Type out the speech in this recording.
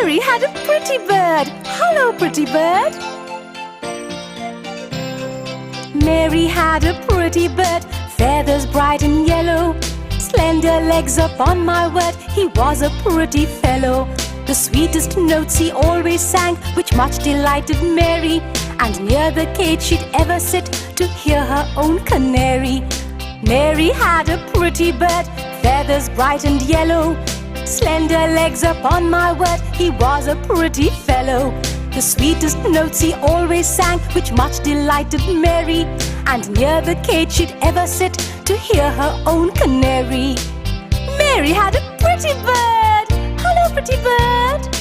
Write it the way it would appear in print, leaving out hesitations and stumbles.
Mary had a pretty bird. Hello, pretty bird. Mary had a pretty bird, feathers bright and yellow, slender legs upon my word, he was a pretty fellow. The sweetest notes he always sang, which much delighted Mary, and near the cage she'd ever sit to hear her own canary. Mary had a pretty bird, feathers bright and yellow, slender legs upon my word, he was a pretty fellow. The sweetest notes he always sang, which much delighted Mary, and near the cage she'd ever sit to hear her own canary. Mary had a pretty bird. Hello, pretty bird.